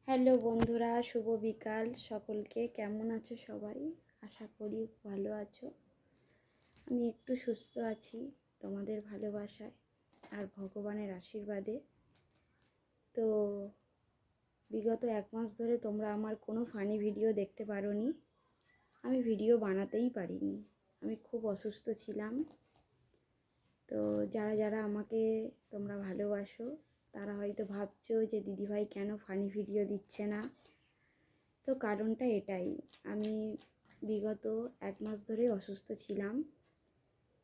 Hello বন্ধুরা, শুভ বিকাল সকলকে। কেমন আছো সবাই? আশা করি ভালো আছো। আমি একটু সুস্থ আছি তোমাদের ভালোবাসায় আর ভগবানের আশীর্বাদে। তো বিগত 1 মাস ধরে তোমরা আমার কোনো ফানি ভিডিও দেখতে পারোনি। আমি ভিডিও বানাতেই পারিনি, আমি খুব অসুস্থ ছিলাম। তো যারা যারা আমাকে তোমরা ভালোবাসো তারা হয়তো ভাবছো যে দিদিভাই কেন ফানি ভিডিও দিচ্ছে না। তো কারণটা এটাই, আমি বিগত 1 মাস ধরে অসুস্থ ছিলাম।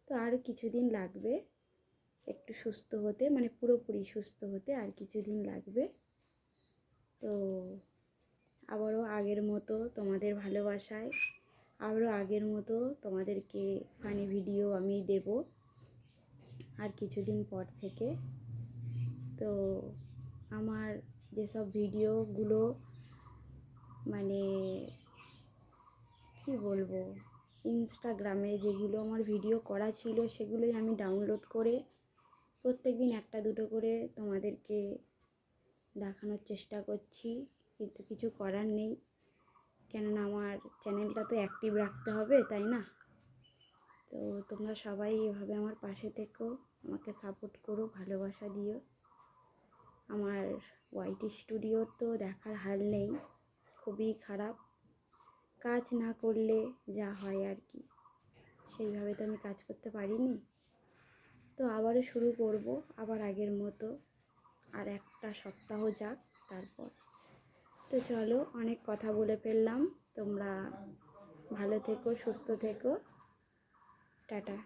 তো আর কিছুদিন লাগবে একটু সুস্থ হতে, মানে পুরোপুরি সুস্থ হতে আর কিছুদিন লাগবে। তো আবারও আগের মতো তোমাদের ভালোবাসায় আবারও আগের মতো তোমাদেরকে ফানি ভিডিও আমি দেব আর কিছুদিন পর থেকে। তো আমার যেসব ভিডিওগুলো মানে কি বলবো, ইনস্টাগ্রামে যেগুলো আমার ভিডিও করা ছিল সেগুলোই আমি ডাউনলোড করে প্রত্যেকদিন একটা দুটো করে তোমাদেরকে দেখানোর চেষ্টা করছি, কিন্তু কিছু করার নেই, কেননা আমার চ্যানেলটা তো অ্যাক্টিভ রাখতে হবে, তাই না? তো তোমরা সবাই এভাবে আমার পাশে থেকো, আমাকে সাপোর্ট করো, ভালোবাসা দিও। আমার ওয়াইটি স্টুডিওর তো দেখার হাল নেই, খুবই খারাপ। কাজ না করলে যা হয় আর কি, সেইভাবে তো আমি কাজ করতে পারিনি। তো আবারও শুরু করব, আবার আগের মতো, আর একটা সপ্তাহ যাক তারপর। তো চলো, অনেক কথা বলে ফেললাম। তোমরা ভালো থেকো, সুস্থ থেকো, টাটা।